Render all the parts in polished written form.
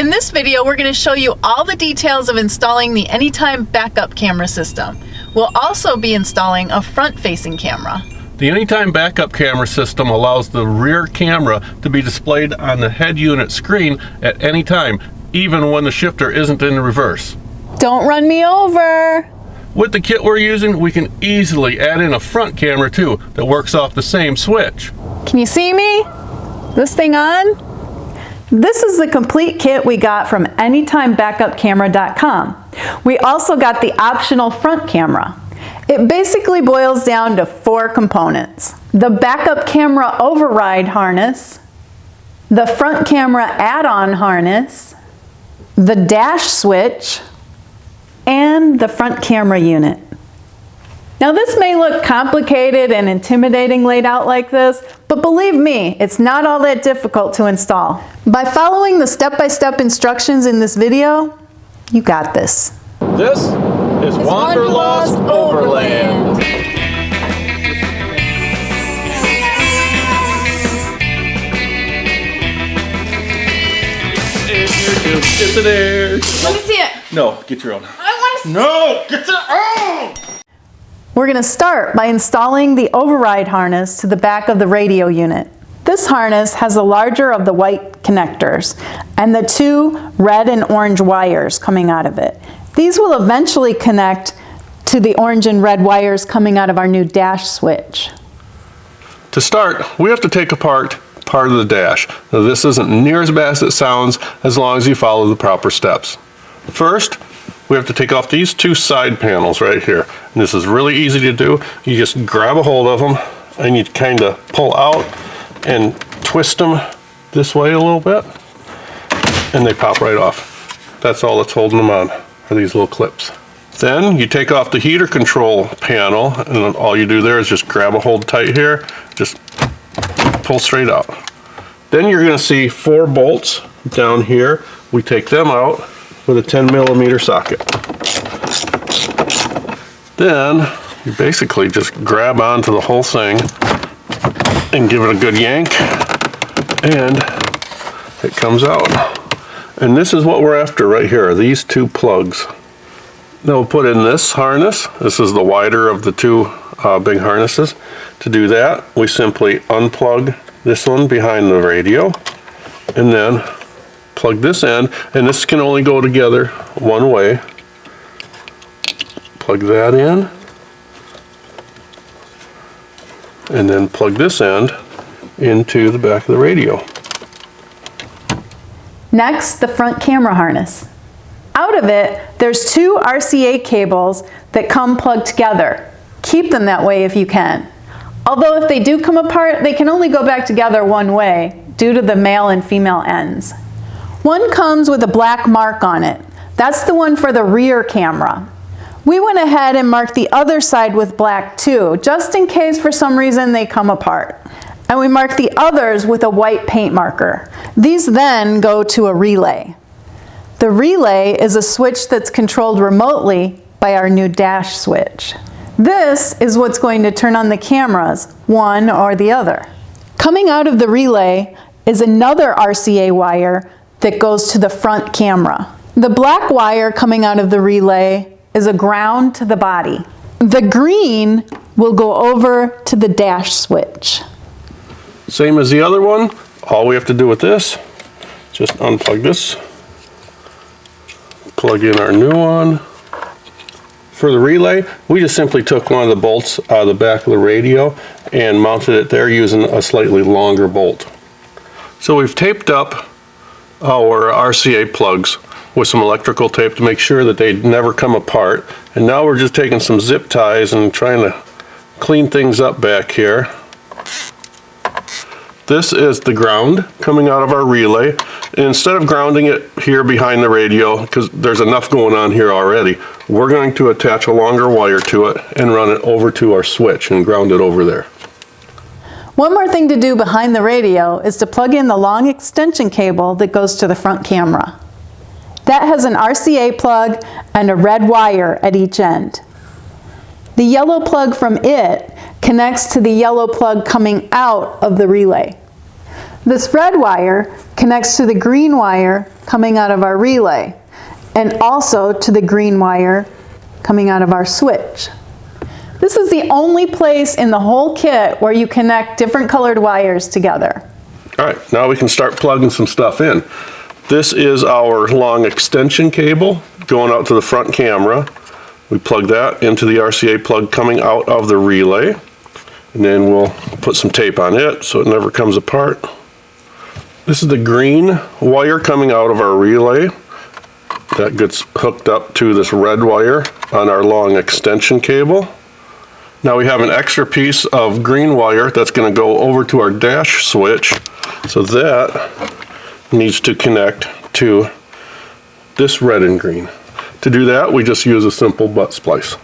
In this video, we're going to show you all the details of installing the Anytime Backup Camera system. We'll also be installing a front-facing camera. The Anytime Backup Camera system allows the rear camera to be displayed on the head unit screen at any time, even when the shifter isn't in reverse. Don't run me over! With the kit we're using, we can easily add in a front camera too that works off the same switch. Can you see me? This thing on? This is the complete kit we got from AnytimeBackupCamera.com. We also got the optional front camera. It basically boils down to 4 components: the backup camera override harness, the front camera add-on harness, the dash switch, and the front camera unit. Now this may look complicated and intimidating laid out like this, but believe me, it's not all that difficult to install. By following the step-by-step instructions in this video, you got this. This is Wanderlust Overland. Get to there. Let me see it. No, get your own. I want to see No, get your own. We're going to start by installing the override harness to the back of the radio unit. This harness has the larger of the white connectors and the 2 red and orange wires coming out of it. These will eventually connect to the orange and red wires coming out of our new dash switch. To start, we have to take apart part of the dash. Now, this isn't near as bad as it sounds as long as you follow the proper steps. First, we have to take off these 2 side panels right here. And this is really easy to do. You just grab a hold of them and you kind of pull out and twist them this way a little bit and they pop right off. That's all that's holding them on, are these little clips. Then you take off the heater control panel and all you do there is just grab a hold tight here, just pull straight out. Then you're going to see 4 bolts down here. We take them out with a 10mm socket. Then you basically just grab onto the whole thing and give it a good yank and it comes out. And this is what we're after right here, these 2 plugs. Now we'll put in this harness. This is the wider of the 2 big harnesses. To do that, we simply unplug this one behind the radio and then plug this end, and this can only go together one way. Plug that in and then plug this end into the back of the radio. Next, the front camera harness. Out of it, there's 2 RCA cables that come plugged together. Keep them that way if you can. Although if they do come apart, they can only go back together one way due to the male and female ends. One comes with a black mark on it. That's the one for the rear camera. We went ahead and marked the other side with black too, just in case for some reason they come apart. And we marked the others with a white paint marker. These then go to a relay. The relay is a switch that's controlled remotely by our new dash switch. This is what's going to turn on the cameras, one or the other. Coming out of the relay is another RCA wire that goes to the front camera. The black wire coming out of the relay is a ground to the body. The green will go over to the dash switch. Same as the other one, all we have to do with this, just unplug this, plug in our new one. For the relay, we just simply took one of the bolts out of the back of the radio and mounted it there using a slightly longer bolt. So we've taped up our RCA plugs with some electrical tape to make sure that they never come apart. And now we're just taking some zip ties and trying to clean things up back here. This is the ground coming out of our relay. And instead of grounding it here behind the radio, because there's enough going on here already, we're going to attach a longer wire to it and run it over to our switch and ground it over there. One more thing to do behind the radio is to plug in the long extension cable that goes to the front camera. That has an RCA plug and a red wire at each end. The yellow plug from it connects to the yellow plug coming out of the relay. This red wire connects to the green wire coming out of our relay, and also to the green wire coming out of our switch. This is the only place in the whole kit where you connect different colored wires together. All right, now we can start plugging some stuff in. This is our long extension cable going out to the front camera. We plug that into the RCA plug coming out of the relay, and then we'll put some tape on it so it never comes apart. This is the green wire coming out of our relay. That gets hooked up to this red wire on our long extension cable. Now we have an extra piece of green wire that's going to go over to our dash switch, so that needs to connect to this red and green. To do that, we just use a simple butt splice.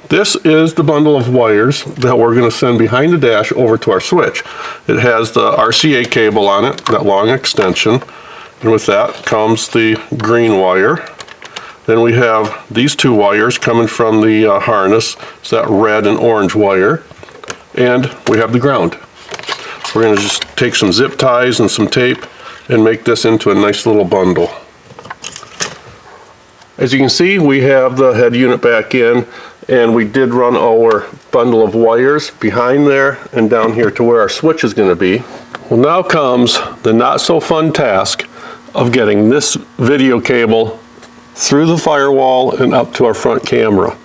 This is the bundle of wires that we're going to send behind the dash over to our switch. It has the RCA cable on it, that long extension, and with that comes the green wire. Then we have these two wires coming from the harness. It's that red and orange wire. And we have the ground. We're going to just take some zip ties and some tape and make this into a nice little bundle. As you can see, we have the head unit back in, and we did run our bundle of wires behind there and down here to where our switch is going to be. Well, now comes the not so fun task of getting this video cable through the firewall and up to our front camera.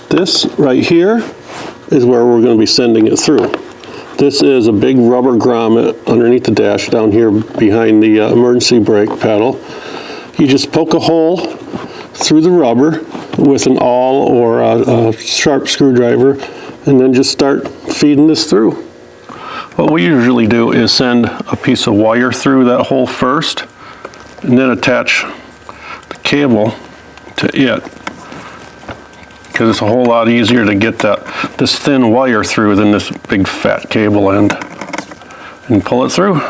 This right here is where we're going to be sending it through. This is a big rubber grommet underneath the dash down here behind the emergency brake pedal. You just poke a hole through the rubber with an awl or a sharp screwdriver, and then just start feeding this through. What we usually do is send a piece of wire through that hole first, and then attach the cable to it, because it's a whole lot easier to get this thin wire through than this big fat cable end, and pull it through.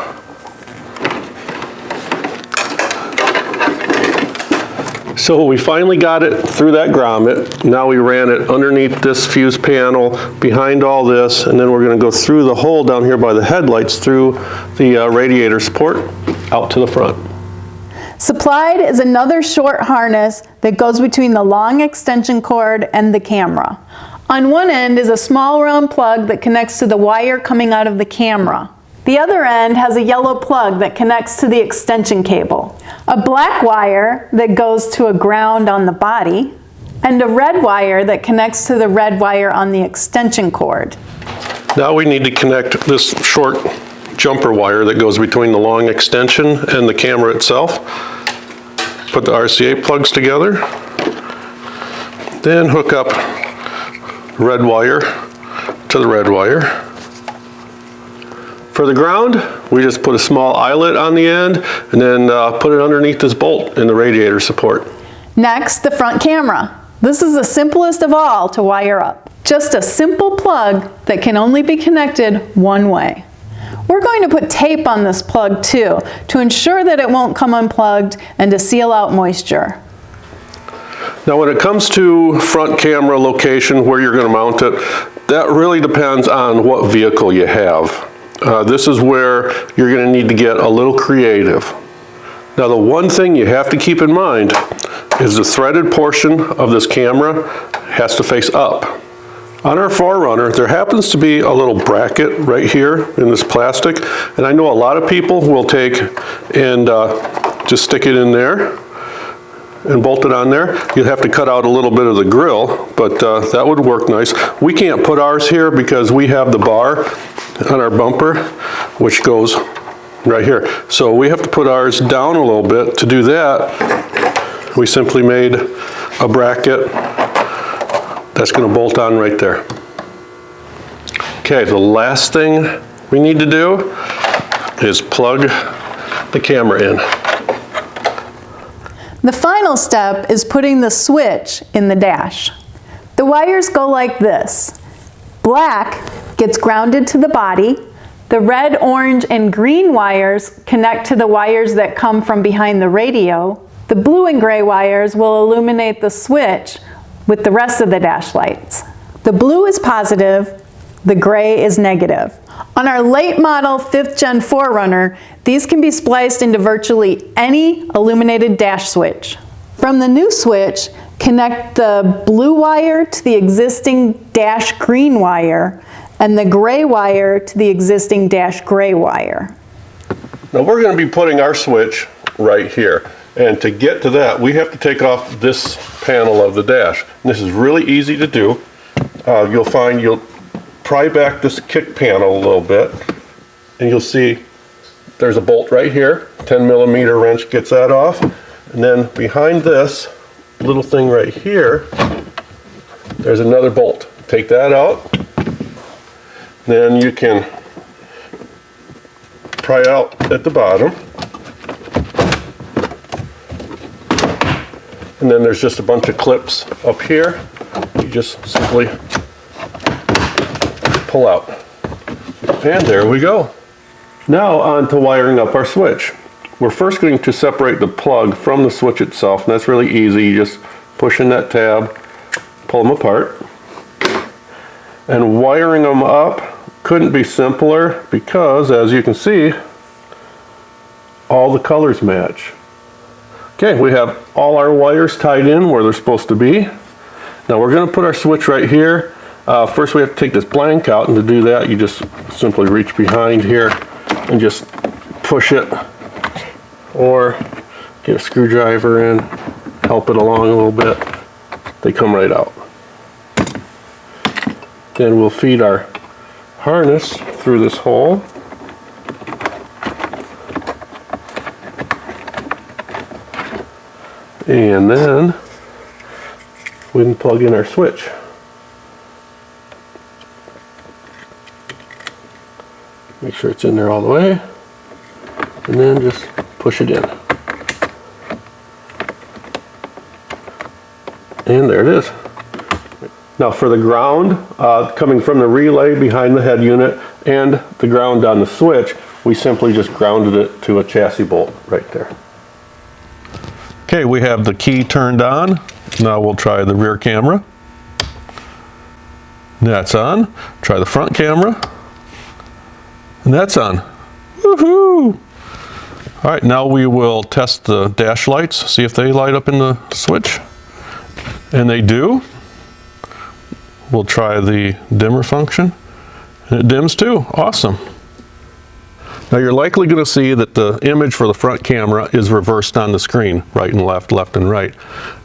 So we finally got it through that grommet. Now we ran it underneath this fuse panel, behind all this, and then we're going to go through the hole down here by the headlights through the radiator support out to the front. Supplied is another short harness that goes between the long extension cord and the camera. On one end is a small round plug that connects to the wire coming out of the camera. The other end has a yellow plug that connects to the extension cable, a black wire that goes to a ground on the body, and a red wire that connects to the red wire on the extension cord. Now we need to connect this short jumper wire that goes between the long extension and the camera itself. Put the RCA plugs together, then hook up red wire to the red wire. For the ground, we just put a small eyelet on the end and then put it underneath this bolt in the radiator support. Next, the front camera. This is the simplest of all to wire up. Just a simple plug that can only be connected one way. We're going to put tape on this plug too, to ensure that it won't come unplugged and to seal out moisture. Now when it comes to front camera location, where you're going to mount it, that really depends on what vehicle you have. This is where you're going to need to get a little creative. Now the one thing you have to keep in mind is the threaded portion of this camera has to face up. On our 4Runner, there happens to be a little bracket right here in this plastic, and I know a lot of people will take and just stick it in there and bolt it on there. You'd have to cut out a little bit of the grill, but that would work nice. We can't put ours here because we have the bar on our bumper, which goes right here. So we have to put ours down a little bit. To do that, we simply made a bracket that's going to bolt on right there. Okay, the last thing we need to do is plug the camera in. The final step is putting the switch in the dash. The wires go like this. Black gets grounded to the body. The red, orange, and green wires connect to the wires that come from behind the radio. The blue and gray wires will illuminate the switch with the rest of the dash lights. The blue is positive, the gray is negative. On our late model 5th Gen 4Runner, these can be spliced into virtually any illuminated dash switch. From the new switch, connect the blue wire to the existing dash green wire and the gray wire to the existing dash gray wire. Now we're going to be putting our switch right here. And to get to that, we have to take off this panel of the dash. And this is really easy to do. You'll find you'll pry back this kick panel a little bit, and you'll see there's a bolt right here. 10mm wrench gets that off. And then behind this little thing right here, there's another bolt. Take that out. Then you can pry out at the bottom. And then there's just a bunch of clips up here. You just simply pull out. And there we go. Now on to wiring up our switch. We're first going to separate the plug from the switch itself, and that's really easy. You just push in that tab, pull them apart. And wiring them up couldn't be simpler because, as you can see, all the colors match. Okay, we have all our wires tied in where they're supposed to be. Now we're going to put our switch right here. First we have to take this blank out, and to do that you just simply reach behind here and just push it, or get a screwdriver in, help it along a little bit. They come right out. Then we'll feed our harness through this hole. And then we can plug in our switch. Make sure it's in there all the way, and then just push it in. And there it is. Now for the ground, coming from the relay behind the head unit and the ground on the switch, we simply just grounded it to a chassis bolt right there. Okay, we have the key turned on. Now we'll try the rear camera. That's on. Try the front camera. And that's on. Woohoo! All right, now we will test the dash lights, see if they light up in the switch. And they do. We'll try the dimmer function. And it dims too. Awesome. Now you're likely going to see that the image for the front camera is reversed on the screen, right and left, left and right.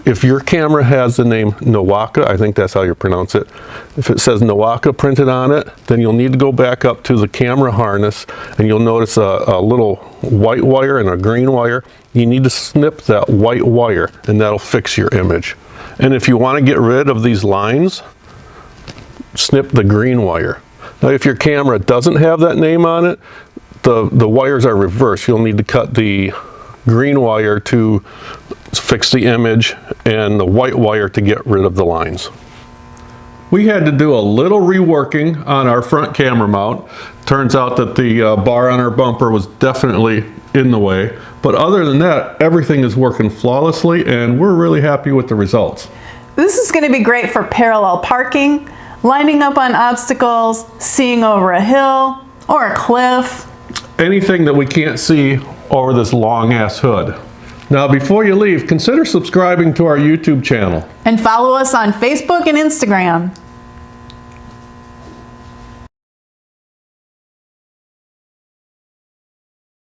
If your camera has the name Nowaka, I think that's how you pronounce it, if it says Nowaka printed on it, then you'll need to go back up to the camera harness and you'll notice a little white wire and a green wire. You need to snip that white wire and that'll fix your image. And if you want to get rid of these lines, snip the green wire. Now if your camera doesn't have that name on it, the wires are reversed. You'll need to cut the green wire to fix the image and the white wire to get rid of the lines. We had to do a little reworking on our front camera mount. Turns out that the bar on our bumper was definitely in the way. But other than that, everything is working flawlessly and we're really happy with the results. This is going to be great for parallel parking, lining up on obstacles, seeing over a hill or a cliff. Anything that we can't see over this long ass hood. Now before you leave, consider subscribing to our YouTube channel. And follow us on Facebook and Instagram.